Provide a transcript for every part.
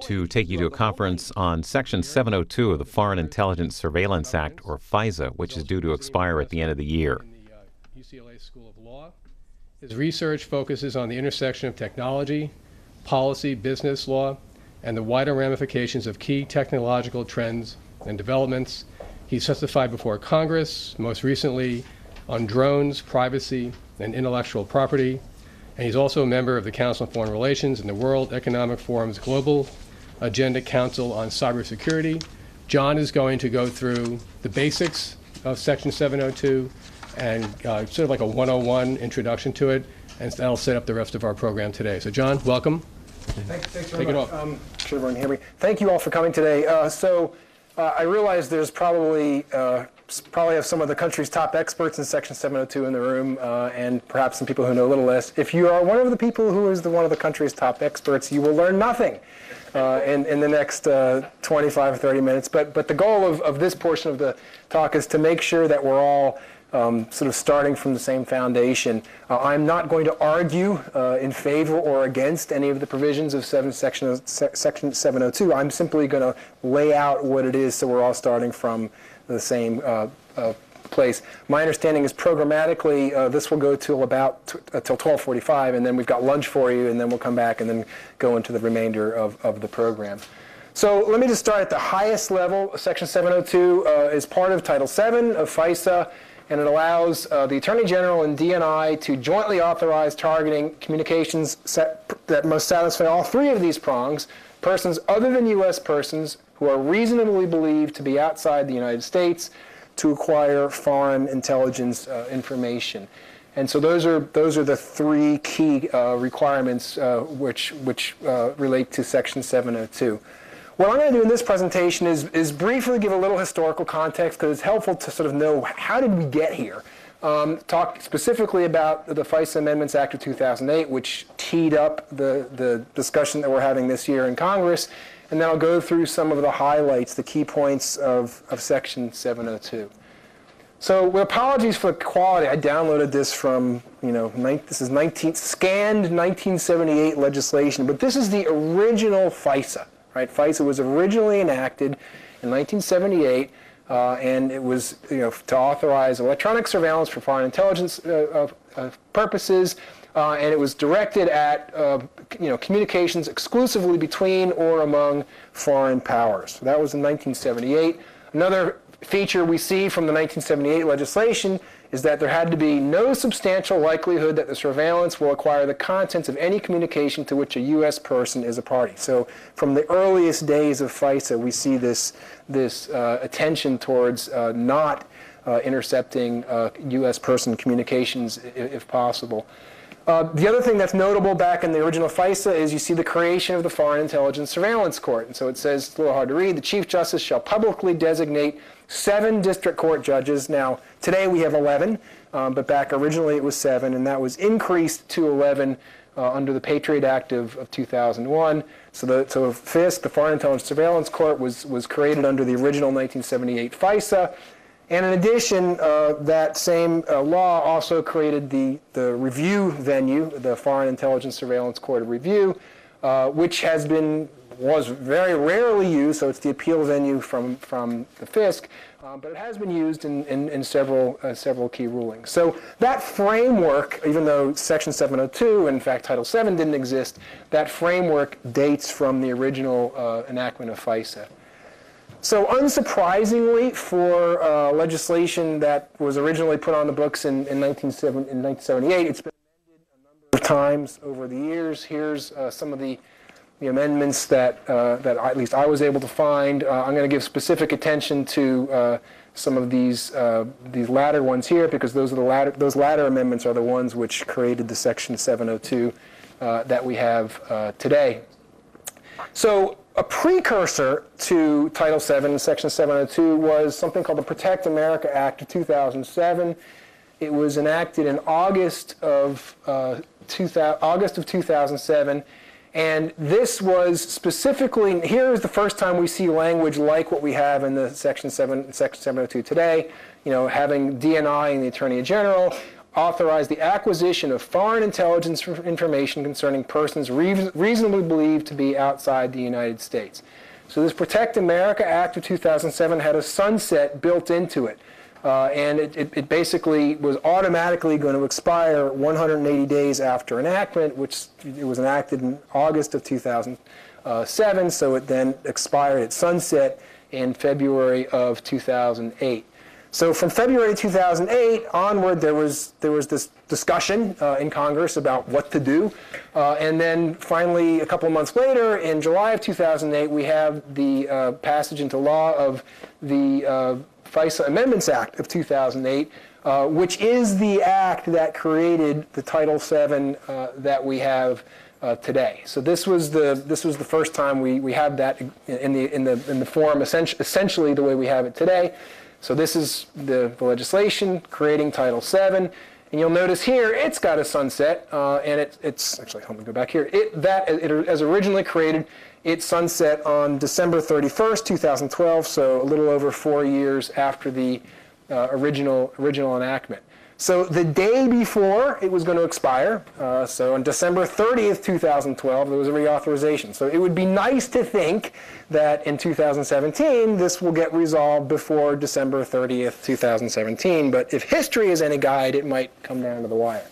to take you to a conference on Section 702 of the Foreign Intelligence Surveillance Act, or FISA, which is due to expire at the end of the year. In the UCLA School of Law. His research focuses on the intersection of technology, policy, business law, and the wider ramifications of key technological trends and developments. He's testified before Congress, most recently on drones, privacy, and intellectual property. And he's also a member of the Council on Foreign Relations and the World Economic Forum's Global Agenda Council on Cybersecurity. John is going to go through the basics of Section 702 and sort of like a 101 introduction to it, and that'll set up the rest of our program today. So John, welcome. Thanks very much. Sure everyone hear me. Thank you all for coming today. I realize there's probably have some of the country's top experts in Section 702 in the room, and perhaps some people who know a little less. If you are one of the people who is one of the country's top experts, you will learn nothing in the next 25 or 30 minutes. But the goal of this portion of the talk is to make sure that we're all sort of starting from the same foundation. I'm not going to argue in favor or against any of the provisions of Section 702. I'm simply going to lay out what it is so we're all starting from the same place. My understanding is programmatically this will go till about till 12:45, and then we've got lunch for you, and then we'll come back and then go into the remainder of the program. So let me just start at the highest level. Section 702 is part of Title VII of FISA, and it allows the Attorney General and DNI to jointly authorize targeting communications that must satisfy all three of these prongs: persons other than U.S. persons who are reasonably believed to be outside the United States to acquire foreign intelligence information. And so those are the three key requirements which relate to Section 702. What I'm going to do in this presentation is briefly give a little historical context, because it's helpful to sort of know how did we get here. Talk specifically about the FISA Amendments Act of 2008, which teed up the discussion that we're having this year in Congress, and then I'll go through some of the highlights, the key points of Section 702. So with apologies for the quality, I downloaded this from, this is scanned 1978 legislation, but this is the original FISA. Right? FISA was originally enacted in 1978, and it was to authorize electronic surveillance for foreign intelligence purposes, and it was directed at communications exclusively between or among foreign powers. So that was in 1978. Another feature we see from the 1978 legislation is that there had to be no substantial likelihood that the surveillance will acquire the contents of any communication to which a U.S. person is a party. So from the earliest days of FISA, we see this attention towards not intercepting U.S. person communications if possible. The other thing that's notable back in the original FISA is you see the creation of the Foreign Intelligence Surveillance Court. And so it says, it's a little hard to read, the Chief Justice shall publicly designate 7 district court judges. Now, today we have 11, but back originally it was 7, and that was increased to 11 under the Patriot Act of 2001. So FISC, the Foreign Intelligence Surveillance Court, was created under the original 1978 FISA. And in addition, that same law also created the review venue, the Foreign Intelligence Surveillance Court of Review, which was very rarely used, so it's the appeal venue from the FISC, but it has been used in several key rulings. So that framework, even though Section 702, in fact Title VII didn't exist, that framework dates from the original enactment of FISA. So unsurprisingly, for legislation that was originally put on the books in 1978, it's been amended a number of times over the years. Here's some of the amendments that at least I was able to find. I'm going to give specific attention to some of these latter ones here, because those latter amendments are the ones which created the Section 702 that we have today. So a precursor to Title VII, Section 702, was something called the Protect America Act of 2007. It was enacted in August of 2007, and this was specifically, here is the first time we see language like what we have in the Section 702 today, having DNI and the Attorney General authorize the acquisition of foreign intelligence information concerning persons reasonably believed to be outside the United States. So this Protect America Act of 2007 had a sunset built into it. And it basically was automatically going to expire 180 days after enactment, which it was enacted in August of 2007, so it then expired at sunset in February of 2008. So from February 2008 onward, there was this discussion in Congress about what to do. And then finally, a couple of months later, in July of 2008, we have the passage into law of the FISA Amendments Act of 2008, which is the act that created the Title VII that we have today. So this was the first time we had that in the form essentially the way we have it today. So this is the legislation creating Title VII, and you'll notice here it's got a sunset, and it's actually, let me go back here. As originally created, it sunset on December 31st, 2012, so a little over 4 years after the original enactment. So the day before it was going to expire, so on December 30th, 2012, there was a reauthorization. So it would be nice to think that in 2017 this will get resolved before December 30th, 2017. But if history is any guide, it might come down to the wire.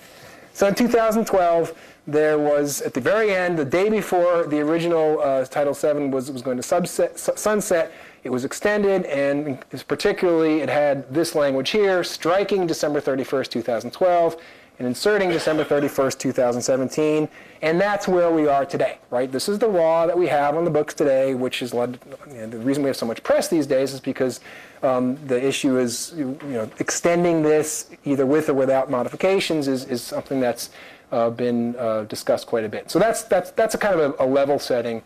So in 2012, there was, at the very end, the day before the original Title VII was going to sunset, it was extended, and particularly it had this language here, striking December 31st, 2012, and inserting December 31st, 2017, and that's where we are today, right? This is the law that we have on the books today, which is the reason we have so much press these days is because the issue is, extending this either with or without modifications is something that's been discussed quite a bit. So that's a kind of a level setting.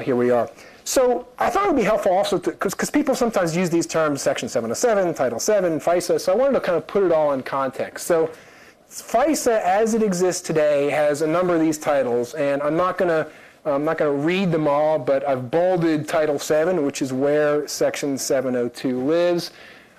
Here we are. So I thought it would be helpful also because people sometimes use these terms, Section 707, Title VII, FISA, so I wanted to kind of put it all in context. So FISA, as it exists today, has a number of these titles, and I'm not going to read them all, but I've bolded Title VII, which is where Section 702 lives.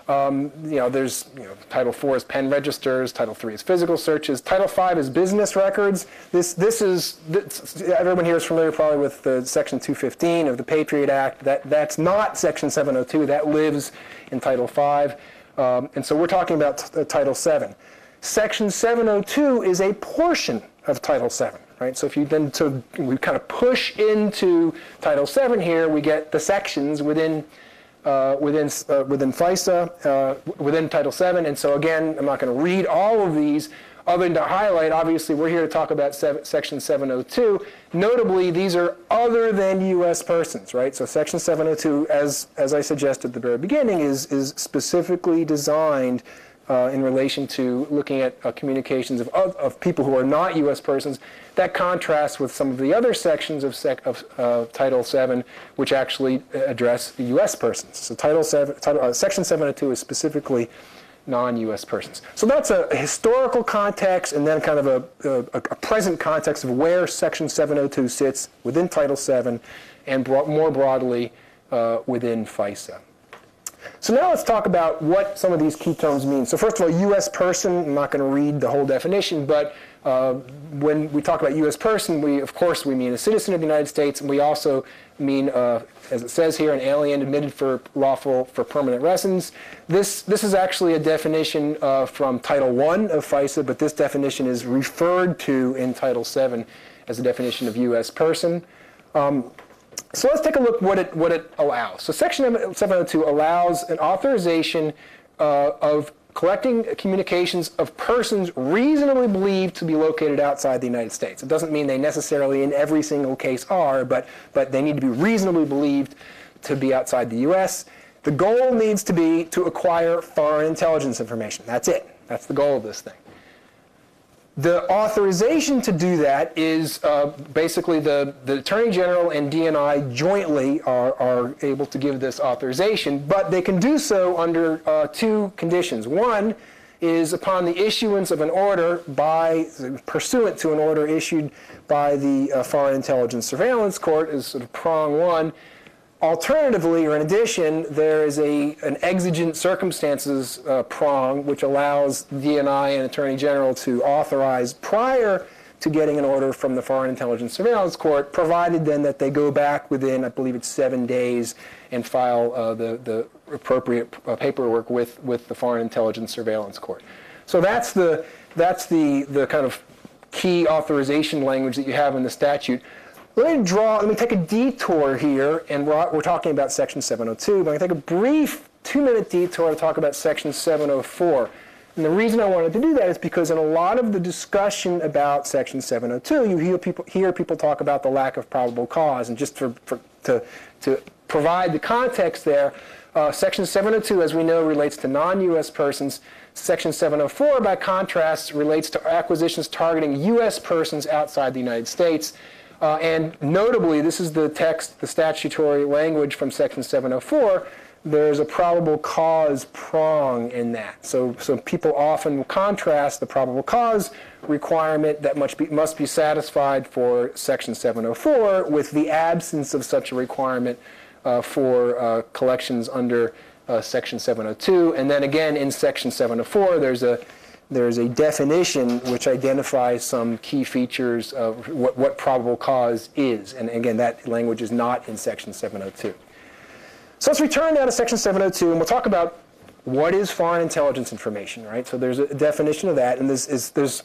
There's Title IV is pen registers, Title III is physical searches, Title V is business records. Everyone here is familiar probably with the Section 215 of the Patriot Act. That's not Section 702. That lives in Title V, and so we're talking about Title VII. Section 702 is a portion of Title VII. Right? So if you then we kind of push into Title VII here, we get the sections within FISA, within Title VII, and so again, I'm not going to read all of these, other than to highlight, obviously, we're here to talk about Section 702. Notably, these are other than U.S. persons, right? So Section 702, as I suggested at the very beginning, is specifically designed in relation to looking at communications of people who are not U.S. persons. That contrasts with some of the other sections of Title VII, which actually address the U.S. persons. So Section 702 is specifically non-U.S. persons. So that's a historical context, and then kind of a present context of where Section 702 sits within Title VII, and more broadly within FISA. So now let's talk about what some of these key terms mean. So first of all, U.S. person, I'm not going to read the whole definition, but when we talk about U.S. person, of course we mean a citizen of the United States, and we also mean, as it says here, an alien admitted for permanent residence. This is actually a definition from Title I of FISA, but this definition is referred to in Title VII as a definition of U.S. person. So let's take a look what it allows. So Section 702 allows an authorization of collecting communications of persons reasonably believed to be located outside the United States. It doesn't mean they necessarily in every single case are, but they need to be reasonably believed to be outside the U.S. The goal needs to be to acquire foreign intelligence information. That's it. That's the goal of this thing. The authorization to do that is basically the Attorney General and DNI jointly are able to give this authorization, but they can do so under two conditions. One is upon the issuance of an order pursuant to an order issued by the Foreign Intelligence Surveillance Court is sort of prong one. Alternatively, or in addition, there is an exigent circumstances prong, which allows DNI and Attorney General to authorize prior to getting an order from the Foreign Intelligence Surveillance Court, provided then that they go back within, I believe it's 7 days, and file the appropriate paperwork with the Foreign Intelligence Surveillance Court. So that's the kind of key authorization language that you have in the statute. Let me take a detour here, and we're talking about Section 702, but I'm going to take a brief 2-minute detour to talk about Section 704. And the reason I wanted to do that is because in a lot of the discussion about Section 702, you hear people talk about the lack of probable cause. And just to provide the context there, Section 702, as we know, relates to non-U.S. persons. Section 704, by contrast, relates to acquisitions targeting U.S. persons outside the United States. And notably, this is the text, the statutory language from Section 704, there's a probable cause prong in that. So people often contrast the probable cause requirement that must be satisfied for Section 704 with the absence of such a requirement for collections under Section 702. And then again, in Section 704, there's a definition which identifies some key features of what probable cause is. And again, that language is not in Section 702. So let's return now to Section 702, and we'll talk about what is foreign intelligence information, right? So there's a definition of that, and there's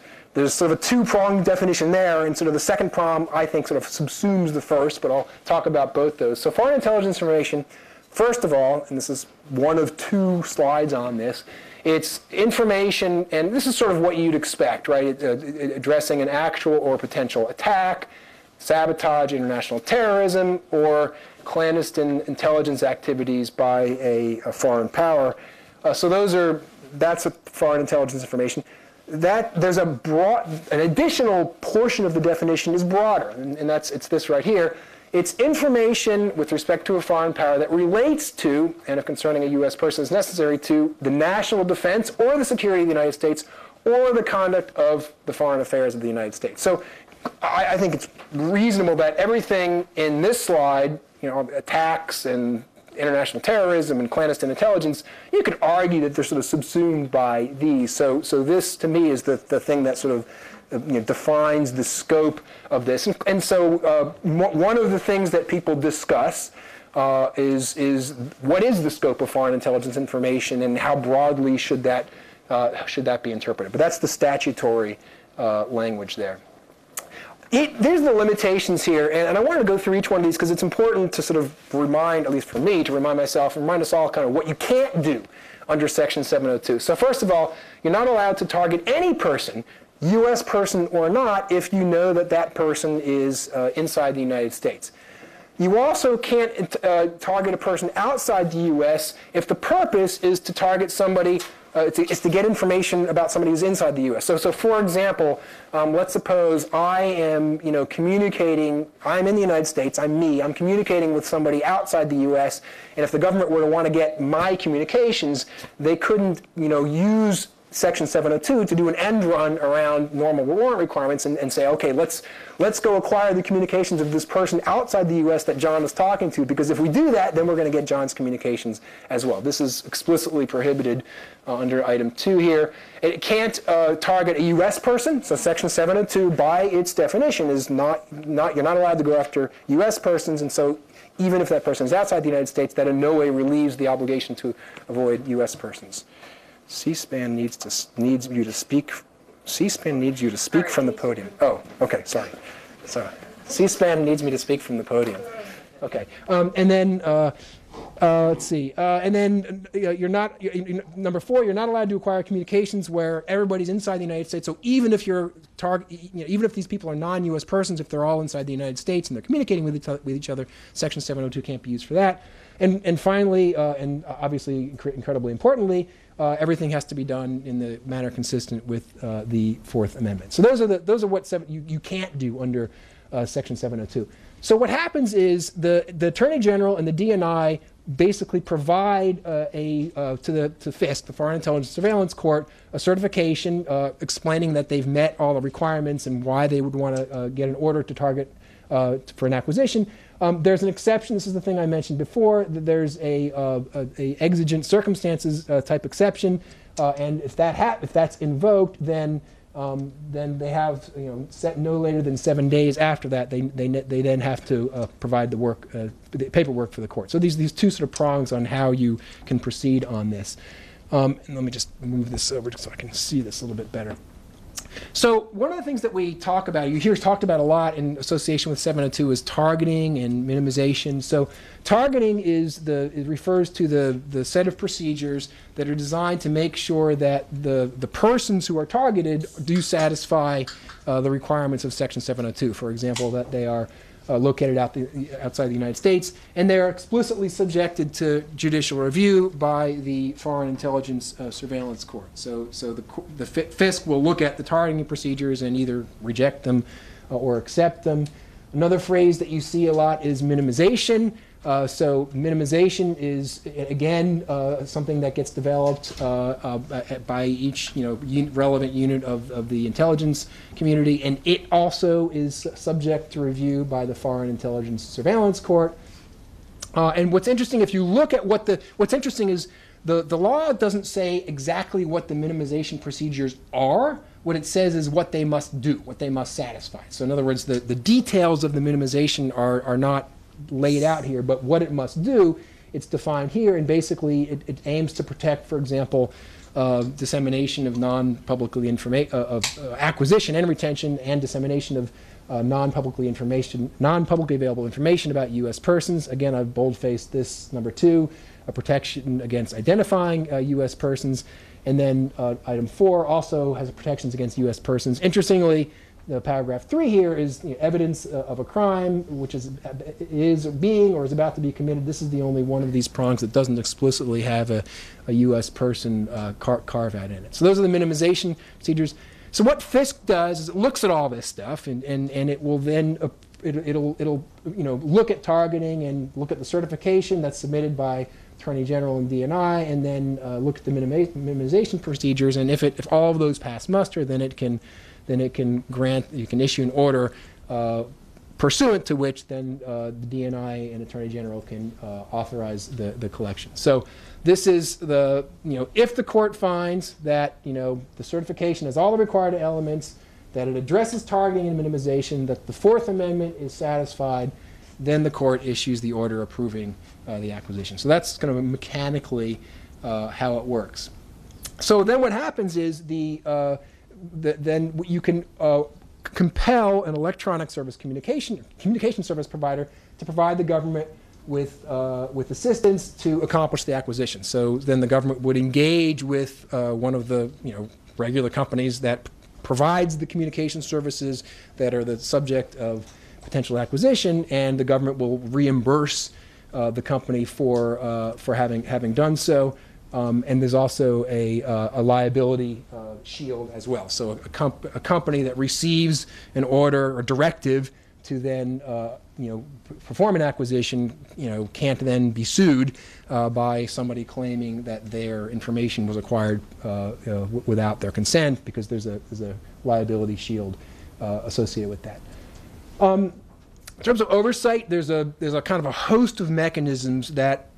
sort of a two-pronged definition there, and sort of the second prong, I think, sort of subsumes the first, but I'll talk about both those. So foreign intelligence information, first of all, and this is one of 2 slides on this, it's information, and this is sort of what you'd expect, right? Addressing an actual or potential attack, sabotage, international terrorism, or clandestine intelligence activities by a foreign power. So that's a foreign intelligence information. There's an additional portion of the definition is broader, and it's this right here. It's information with respect to a foreign power that relates to, and if concerning a U.S. person is necessary, to the national defense or the security of the United States or the conduct of the foreign affairs of the United States. So I think it's reasonable that everything in this slide, attacks and international terrorism and clandestine intelligence, you could argue that they're sort of subsumed by these. So this, to me, is the thing that sort of defines the scope of this. And so one of the things that people discuss is what is the scope of foreign intelligence information and how broadly should that be interpreted. But that's the statutory language there. There's the limitations here, and I want to go through each one of these because it's important to sort of remind, at least for me, to remind myself and remind us all kind of what you can't do under Section 702. So first of all, you're not allowed to target any person, U.S. person or not, if you know that that person is inside the United States. You also can't target a person outside the U.S. if the purpose is to target somebody is to get information about somebody who's inside the U.S. So for example, let's suppose I am, communicating. I'm in the United States. I'm communicating with somebody outside the U.S. And if the government were to want to get my communications, they couldn't, use Section 702 to do an end run around normal warrant requirements and say, okay, let's go acquire the communications of this person outside the U.S. that John was talking to, because if we do that, then we're going to get John's communications as well. This is explicitly prohibited under Item 2 here. It can't target a U.S. person, so Section 702, by its definition, is you're not allowed to go after U.S. persons, and so even if that person is outside the United States, that in no way relieves the obligation to avoid U.S. persons. C-SPAN needs you to speak. C-SPAN needs you to speak from the podium. Oh, okay, sorry. So C-SPAN needs me to speak from the podium. Okay, and then let's see. And then number 4, you're not allowed to acquire communications where everybody's inside the United States. So even if even if these people are non-U.S. persons, if they're all inside the United States and they're communicating with each other, Section 702 can't be used for that. And finally, and obviously incredibly importantly, everything has to be done in the manner consistent with the Fourth Amendment. So those are what you can't do under Section 702. So what happens is the Attorney General and the DNI basically provide to FISC, the Foreign Intelligence Surveillance Court, a certification explaining that they've met all the requirements and why they would want to get an order to target for an acquisition. There's an exception. This is the thing I mentioned before. That there's a exigent circumstances type exception, and if that's invoked, then they have set no later than 7 days after that. They then have to provide the paperwork for the court. So these two sort of prongs on how you can proceed on this. And let me just move this over so I can see this a little bit better. So one of the things that we talk about, you hear talked about a lot in association with 702, is targeting and minimization. So targeting it refers to the set of procedures that are designed to make sure that the persons who are targeted do satisfy the requirements of Section 702. For example, that they are located outside the United States, and they are explicitly subjected to judicial review by the Foreign Intelligence Surveillance Court. So the FISC will look at the targeting procedures and either reject them or accept them. Another phrase that you see a lot is minimization. So minimization is, again, something that gets developed by each relevant unit of the intelligence community, and it also is subject to review by the Foreign Intelligence Surveillance Court. And what's interesting, if you look at what's interesting is the law doesn't say exactly what the minimization procedures are. What it says is what they must do, what they must satisfy. So in other words, the details of the minimization are not laid out here, but what it must do, it's defined here, and basically it aims to protect, for example, dissemination of non-publicly acquisition and retention and dissemination of non-publicly available information about U.S. persons. Again, I've bold-faced this number 2, a protection against identifying U.S. persons, and then item 4 also has protections against U.S. persons. Interestingly, the paragraph 3 here is evidence of a crime which is being or is about to be committed. This is the only one of these prongs that doesn't explicitly have a U.S. person carve out in it. So those are the minimization procedures. So what FISC does is it looks at all this stuff, and it will then it'll look at targeting and look at the certification that's submitted by Attorney General and DNI, and then look at the minimization procedures. And if all of those pass muster, then it can issue an order pursuant to which then the DNI and Attorney General can authorize the collection. So this is if the court finds that the certification has all the required elements, that it addresses targeting and minimization, that the Fourth Amendment is satisfied, then the court issues the order approving the acquisition. So that's kind of mechanically how it works. So then what happens is then you can compel an electronic service communication service provider to provide the government with assistance to accomplish the acquisition. So then the government would engage with one of the regular companies that provides the communication services that are the subject of potential acquisition, and the government will reimburse the company for having done so. And there's also a liability shield as well. So a company that receives an order or directive to then perform an acquisition can't then be sued by somebody claiming that their information was acquired without their consent, because there's a liability shield associated with that. In terms of oversight, there's a kind of a host of mechanisms that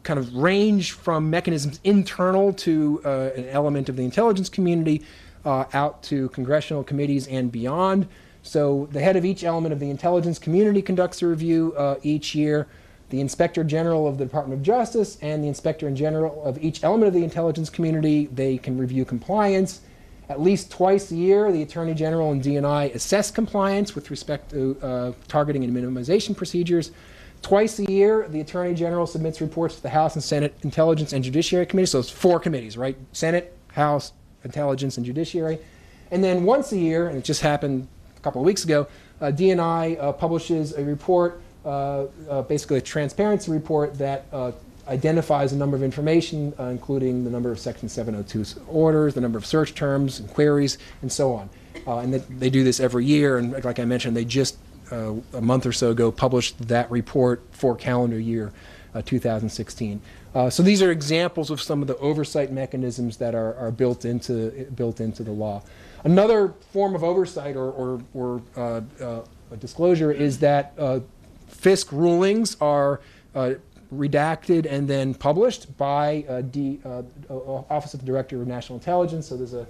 kind of range from mechanisms internal to an element of the intelligence community out to congressional committees and beyond. So the head of each element of the intelligence community conducts a review each year. The Inspector General of the Department of Justice and the Inspector General of each element of the intelligence community, they can review compliance. At least twice a year, the Attorney General and DNI assess compliance with respect to targeting and minimization procedures. Twice a year, the Attorney General submits reports to the House and Senate Intelligence and Judiciary Committee. So it's 4 committees, right? Senate, House, Intelligence, and Judiciary. And then once a year, and it just happened a couple of weeks ago, DNI publishes a report, basically a transparency report that identifies a number of information, including the number of Section 702 orders, the number of search terms and queries, and so on. And they do this every year, and like I mentioned, they just a month or so ago published that report for calendar year 2016. So these are examples of some of the oversight mechanisms that are built into the law. Another form of oversight or disclosure is that FISC rulings are redacted and then published by Office of the Director of National Intelligence. So there's a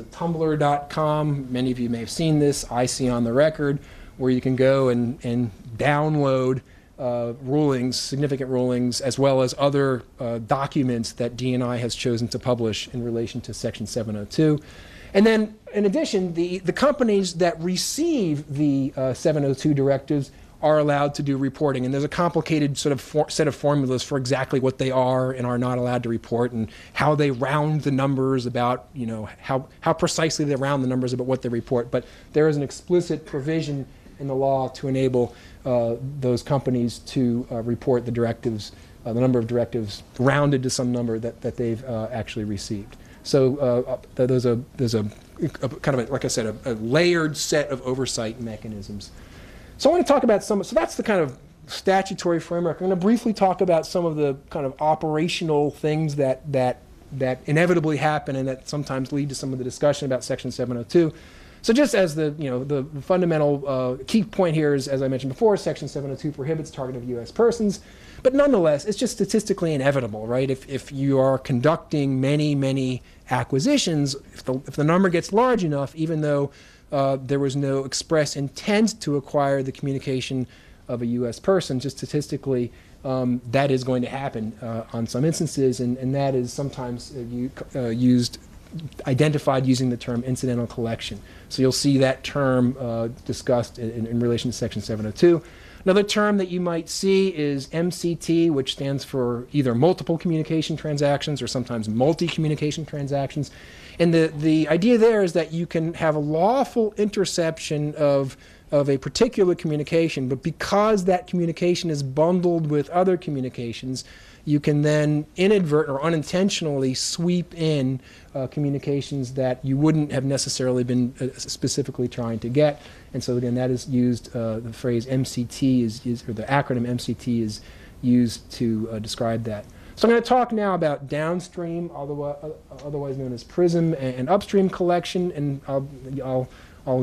tumblr.com, many of you may have seen this, I see on the record, where you can go and download rulings, significant rulings, as well as other documents that DNI has chosen to publish in relation to Section 702. And then, in addition, the companies that receive the 702 directives are allowed to do reporting. And there's a complicated sort of set of formulas for exactly what they are and are not allowed to report, and how they round the numbers about, you know, how precisely they round the numbers about what they report. But there is an explicit provision in the law to enable those companies to report the directives, the number of directives rounded to some number that they've actually received. So there's a kind of, like I said, a layered set of oversight mechanisms. So I want to talk about so that's the kind of statutory framework. I'm going to briefly talk about some of the kind of operational things that inevitably happen and that sometimes lead to some of the discussion about Section 702. So just as the fundamental key point here is, as I mentioned before, Section 702 prohibits targeting of U.S. persons, but nonetheless, it's just statistically inevitable, right? If you are conducting many acquisitions, if the number gets large enough, even though there was no express intent to acquire the communication of a U.S. person, just statistically, that is going to happen on some instances, and that is sometimes identified using the term incidental collection. So you'll see that term discussed in relation to Section 702. Another term that you might see is MCT, which stands for either multiple communication transactions or sometimes multi-communication transactions. And the idea there is that you can have a lawful interception of a particular communication, but because that communication is bundled with other communications, you can then inadvertently or unintentionally sweep in communications that you wouldn't have necessarily been specifically trying to get. And so again, that is used, the phrase MCT is used, or the acronym MCT is used to describe that. So I'm going to talk now about downstream, otherwise known as PRISM, and upstream collection, and I'll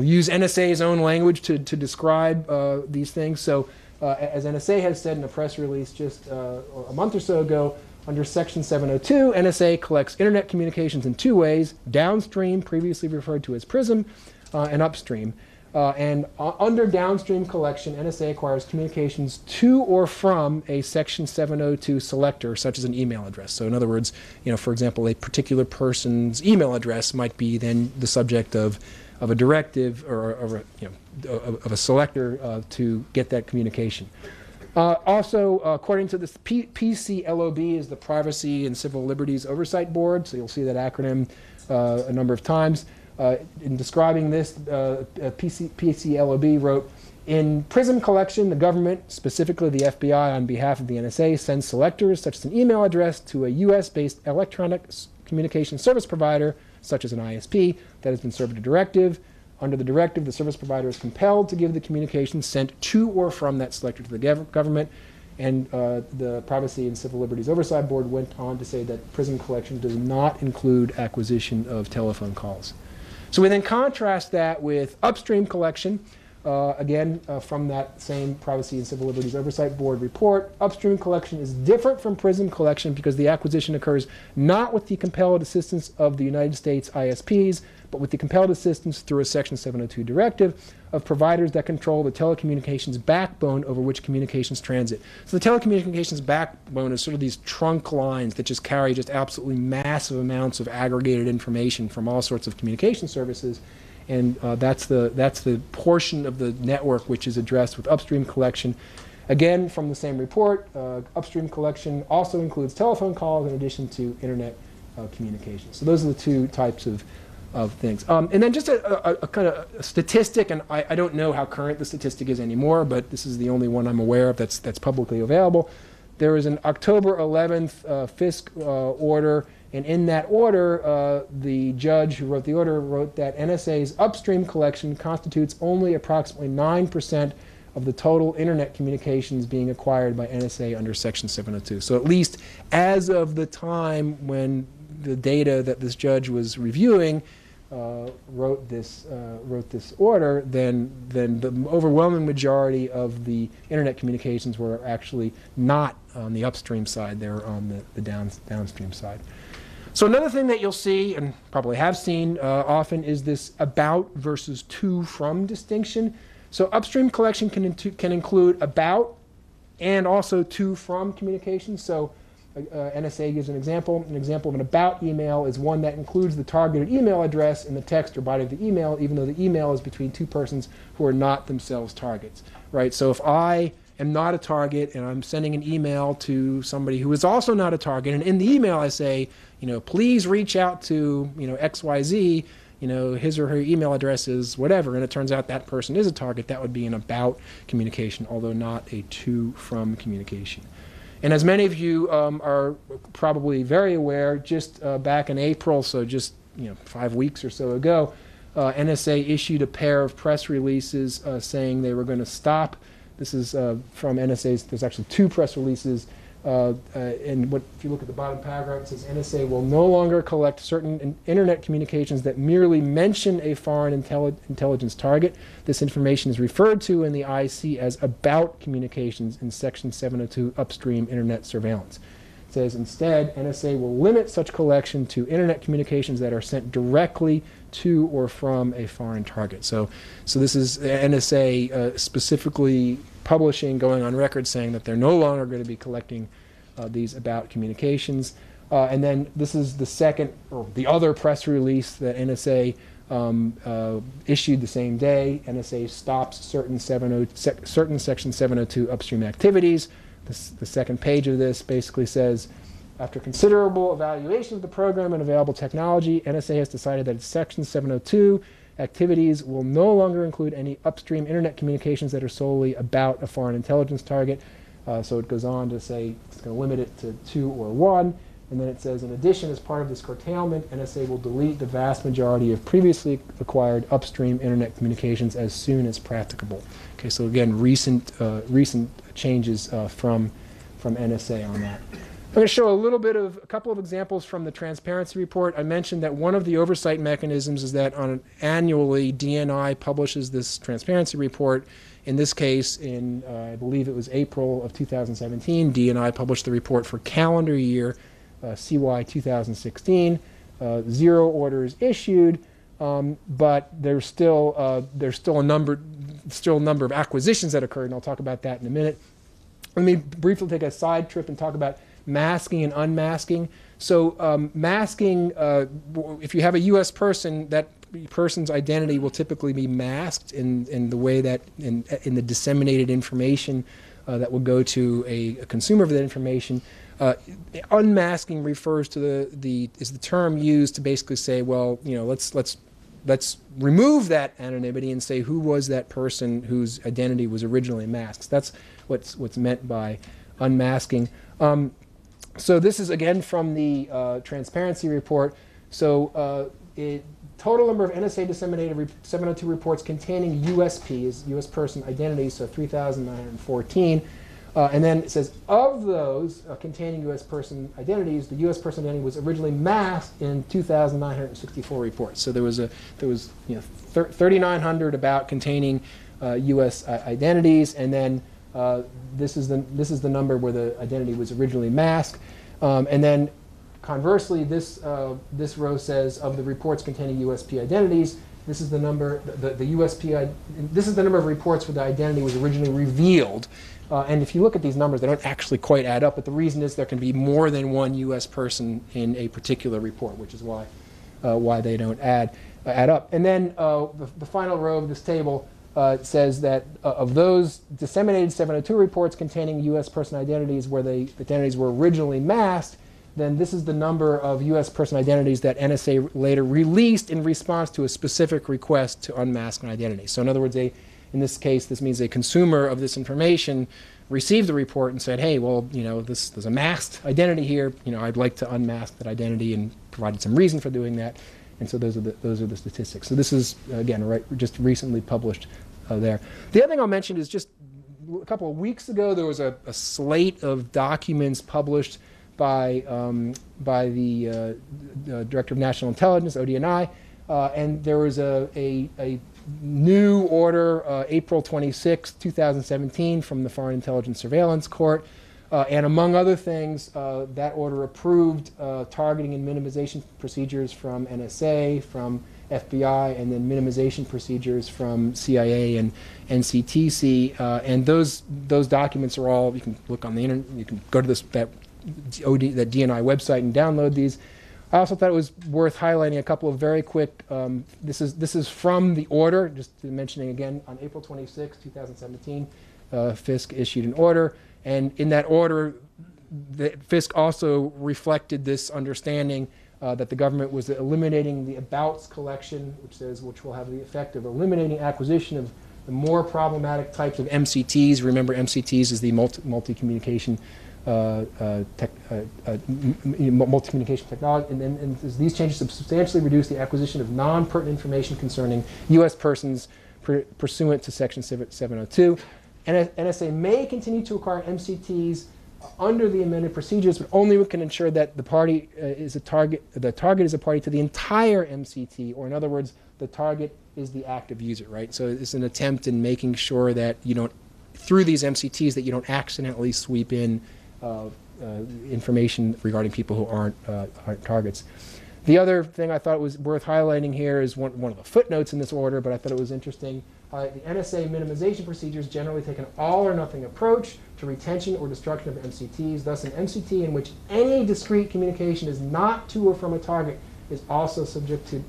use NSA's own language to describe these things. So as NSA has said in a press release just a month or so ago, under Section 702, NSA collects internet communications in two ways: downstream, previously referred to as PRISM, and upstream. And under downstream collection, NSA acquires communications to or from a Section 702 selector, such as an email address. So in other words, for example, a particular person's email address might be then the subject of a directive or of a selector to get that communication. Also, according to this, PCLOB is the Privacy and Civil Liberties Oversight Board, so you'll see that acronym a number of times. In describing this, PCLOB wrote, in PRISM collection, the government, specifically the FBI on behalf of the NSA, sends selectors such as an email address to a U.S.-based electronic communication service provider, such as an ISP, that has been served a directive. Under the directive, the service provider is compelled to give the communication sent to or from that selector to the government. And the Privacy and Civil Liberties Oversight Board went on to say that PRISM collection does not include acquisition of telephone calls. So we then contrast that with upstream collection, again, from that same Privacy and Civil Liberties Oversight Board report. Upstream collection is different from PRISM collection because the acquisition occurs not with the compelled assistance of the United States ISPs, but with the compelled assistance through a Section 702 directive of providers that control the telecommunications backbone over which communications transit. So the telecommunications backbone is sort of these trunk lines that just carry just absolutely massive amounts of aggregated information from all sorts of communication services. And that's the portion of the network which is addressed with upstream collection. Again, from the same report, upstream collection also includes telephone calls in addition to internet communications. So those are the two types of things. And then just a kind of a statistic, and I don't know how current the statistic is anymore, but this is the only one I'm aware of that's publicly available. There was an October 11th FISC order, and in that order, the judge who wrote the order wrote that NSA's upstream collection constitutes only approximately 9% of the total internet communications being acquired by NSA under Section 702. So at least as of the time when the data that this judge was reviewing, wrote this order, then the overwhelming majority of the internet communications were actually not on the upstream side; they were on the downstream side. So another thing that you'll see, and probably have seen often, is this about versus to from distinction. So upstream collection can include about and also to from communications. So NSA gives an example. An example of an about email is one that includes the targeted email address in the text or body of the email, even though the email is between two persons who are not themselves targets, right? So if I am not a target and I'm sending an email to somebody who is also not a target, and in the email I say, please reach out to, XYZ, his or her email address is whatever, and it turns out that person is a target, that would be an about communication, although not a to from communication. And as many of you are probably very aware, just back in April, so just 5 weeks or so ago, NSA issued a pair of press releases saying they were going to stop. This is from NSA's. There's actually 2 press releases. And if you look at the bottom paragraph, it says NSA will no longer collect certain internet communications that merely mention a foreign intelligence target. This information is referred to in the IC as about communications in Section 702 Upstream Internet Surveillance. It says instead, NSA will limit such collection to internet communications that are sent directly to or from a foreign target. So this is NSA specifically publishing, going on record saying that they're no longer going to be collecting these about communications. And then this is the second, or the other press release that NSA issued the same day. NSA stops certain Section 702 upstream activities. The second page of this basically says, after considerable evaluation of the program and available technology, NSA has decided that Section 702 activities will no longer include any upstream internet communications that are solely about a foreign intelligence target. So it goes on to say it's going to limit it to 2 or 1. And then it says, in addition, as part of this curtailment, NSA will delete the vast majority of previously acquired upstream internet communications as soon as practicable. Okay, so again, recent changes from NSA on that. I'm going to show a couple of examples from the transparency report. I mentioned that one of the oversight mechanisms is that annually DNI publishes this transparency report. In this case, in I believe it was April of 2017, DNI published the report for calendar year CY 2016. 0 orders issued, but there's still a number of acquisitions that occurred, and I'll talk about that in a minute. Let me briefly take a side trip and talk about masking and unmasking. So masking, if you have a U.S. person, that person's identity will typically be masked in the way that in the disseminated information that will go to a consumer of that information. Unmasking refers to is the term used to basically say, well, let's remove that anonymity and say who was that person whose identity was originally masked. That's what's meant by unmasking. So this is again from the transparency report. So total number of NSA disseminated 702 reports containing USP, U.S. person identities, so 3,914. And then it says of those containing U.S. person identities, the U.S. person identity was originally masked in 2,964 reports. So there was 3,900 about containing U.S. identities, and then this is the number where the identity was originally masked. And then conversely, this row says of the reports containing USP identities, this is the number this is the number of reports where the identity was originally revealed. And if you look at these numbers, they don't actually quite add up. But the reason is there can be more than one U.S. person in a particular report, which is why they don't add up. And then the final row of this table says that of those disseminated 702 reports containing U.S. person identities where the identities were originally masked, then this is the number of U.S. person identities that NSA later released in response to a specific request to unmask an identity. So in other words, in this case, this means a consumer of this information received the report and said, hey, well, there's a masked identity here. I'd like to unmask that identity, and provided some reason for doing that. And so those are the statistics. So this is, again, just recently published there. The other thing I'll mention is just a couple of weeks ago, there was a slate of documents published by the Director of National Intelligence, ODNI, And there was a new order, April 26, 2017, from the Foreign Intelligence Surveillance Court. And among other things, that order approved targeting and minimization procedures from NSA, from FBI, and then minimization procedures from CIA and NCTC. And those documents are all, you can look on the internet, you can go to that DNI website and download these. I also thought it was worth highlighting a couple of very quick, this is from the order, just mentioning again, on April 26, 2017, FISC issued an order. And in that order, the FISC also reflected this understanding that the government was eliminating the abouts collection, which will have the effect of eliminating acquisition of the more problematic types of MCTs. Remember, MCTs is the multi-communication multi-communication technology, and these changes have substantially reduced the acquisition of non-pertinent information concerning U.S. persons pursuant to Section 702. And NSA may continue to acquire MCTs under the amended procedures, but only we can ensure that the party is a target. The target is a party to the entire MCT, or in other words, the target is the active user, right? So it's an attempt in making sure that you don't, through these MCTs, that you don't accidentally sweep in information regarding people who aren't targets. The other thing I thought was worth highlighting here is one of the footnotes in this order, but I thought it was interesting. The NSA minimization procedures generally take an all-or-nothing approach to retention or destruction of MCTs. Thus, an MCT in which any discrete communication is not to or from a target is also subject to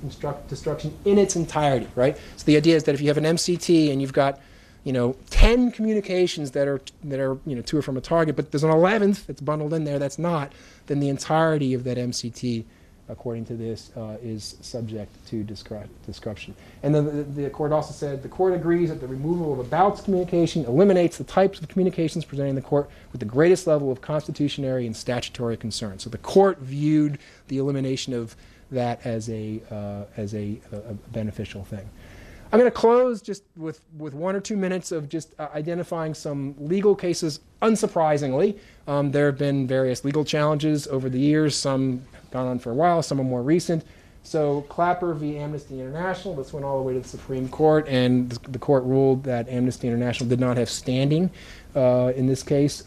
destruction in its entirety, right? So the idea is that if you have an MCT and you've got 10 communications that are to or from a target, but there's an 11th that's bundled in there that's not, then the entirety of that MCT, according to this, is subject to destruction. And then the court also said, the court agrees that the removal of abouts communication eliminates the types of communications presenting the court with the greatest level of constitutionary and statutory concern. So the court viewed the elimination of that as a beneficial thing. I'm going to close just with 1 or 2 minutes of just identifying some legal cases. Unsurprisingly, there have been various legal challenges over the years. Some have gone on for a while, some are more recent. So Clapper v. Amnesty International, this went all the way to the Supreme Court, and the court ruled that Amnesty International did not have standing in this case.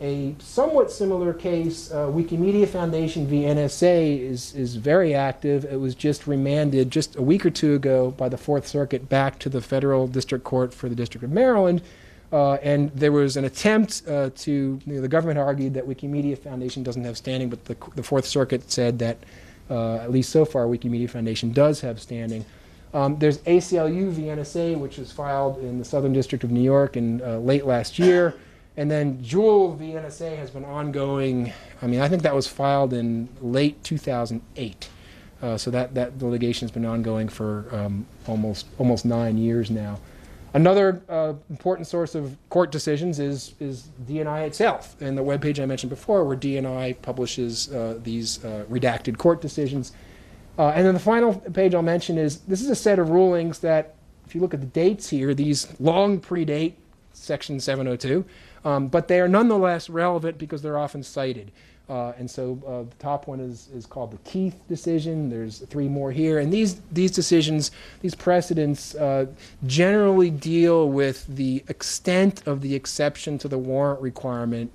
A somewhat similar case, Wikimedia Foundation v. NSA, is very active. It was just remanded just a week or two ago by the Fourth Circuit back to the Federal District Court for the District of Maryland. And there was an attempt the government argued that Wikimedia Foundation doesn't have standing, but the Fourth Circuit said that, at least so far, Wikimedia Foundation does have standing. There's ACLU v. NSA, which was filed in the Southern District of New York in late last year. And then Jewel v. NSA has been ongoing. I think that was filed in late 2008. So that litigation has been ongoing for almost 9 years now. Another important source of court decisions is DNI itself, and the webpage I mentioned before, where DNI publishes these redacted court decisions. And then the final page I'll mention is, this is a set of rulings that, if you look at the dates here, these long predate Section 702, but they are nonetheless relevant because they're often cited. And so the top one is called the Keith decision. There's 3 more here. And these decisions, these precedents, generally deal with the extent of the exception to the warrant requirement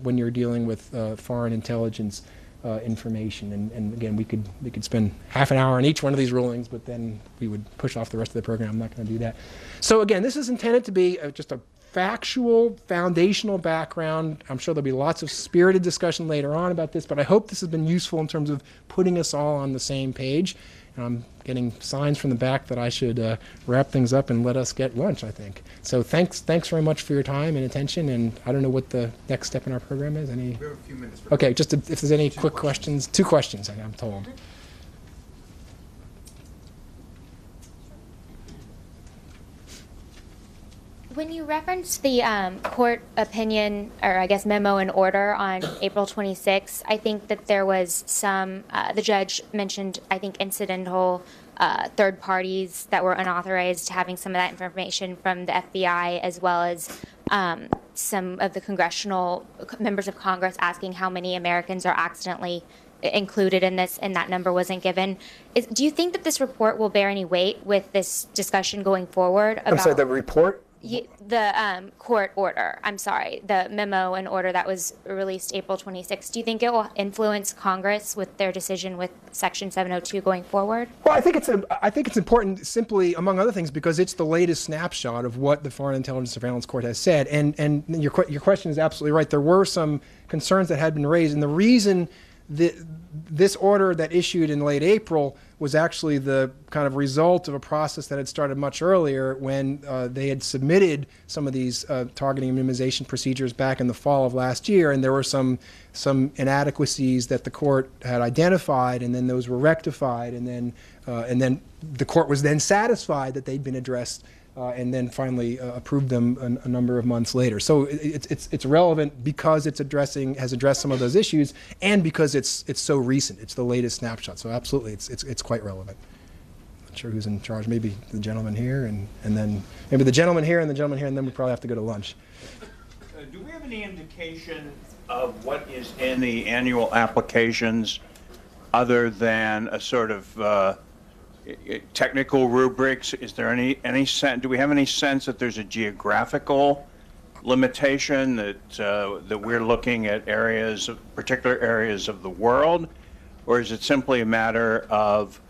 when you're dealing with foreign intelligence information. And again, we could spend half an hour on each one of these rulings, but then we would push off the rest of the program. I'm not going to do that. So again, this is intended to be just a factual, foundational background. I'm sure there'll be lots of spirited discussion later on about this, but I hope this has been useful in terms of putting us all on the same page. And I'm getting signs from the back that I should wrap things up and let us get lunch, I think. So thanks very much for your time and attention, and I don't know what the next step in our program is. We have a few minutes. Okay, just if there's any quick questions. 2 questions, I'm told. When you referenced the court opinion, or I guess memo and order on April 26, I think that there was some, the judge mentioned, I think, incidental third parties that were unauthorized having some of that information from the FBI, as well as some of the congressional members of Congress asking how many Americans are accidentally included in this, and that number wasn't given. Do you think that this report will bear any weight with this discussion going forward about? I'm sorry, the report? The court order, I'm sorry, the memo and order that was released April 26th. Do you think it will influence Congress with their decision with Section 702 going forward? Well, I think it's important simply, among other things, because it's the latest snapshot of what the Foreign Intelligence Surveillance Court has said. And your question is absolutely right. There were some concerns that had been raised, and the reason this order that issued in late April was actually the kind of result of a process that had started much earlier when they had submitted some of these targeting and minimization procedures back in the fall of last year, and there were some inadequacies that the court had identified, and then those were rectified, and then the court was then satisfied that they'd been addressed, and then finally approved them a number of months later. So it's relevant because has addressed some of those issues, and because it's so recent. It's the latest snapshot. So absolutely, it's quite relevant. Not sure who's in charge. Maybe the gentleman here, and then maybe the gentleman here, and the gentleman here, and then we probably have to go to lunch. Do we have any indication of what is in the annual applications, other than a sort of technical rubrics? Is there any sense? Do we have any sense that there's a geographical limitation that we're looking at particular areas of the world, or is it simply a matter of,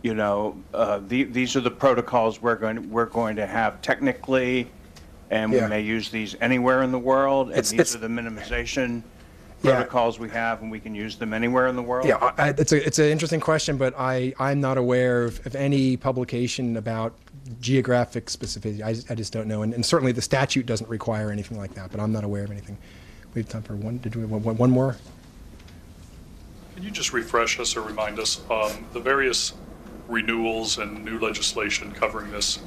these are the protocols we're going to have technically, and we may use these anywhere in the world, and these are the minimization protocols we have, and we can use them anywhere in the world? Yeah, it's an interesting question, but I'm not aware of any publication about geographic specificity. I just don't know, and certainly the statute doesn't require anything like that, but I'm not aware of anything. We have time for one. Did we have one more? Can you just refresh us or remind us the various renewals and new legislation covering this?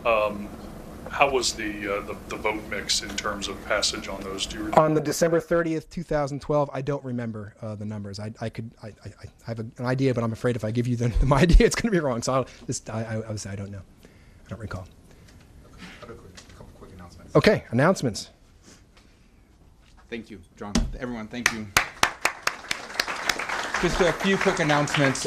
How was the vote mix in terms of passage on those? Do you remember? On the December 30th, 2012, I don't remember the numbers. I have an idea, but I'm afraid if I give you my idea, it's going to be wrong. So I would say I don't know. I don't recall. A couple quick announcements. Okay, announcements. Thank you, John. Everyone, thank you. Just a few quick announcements.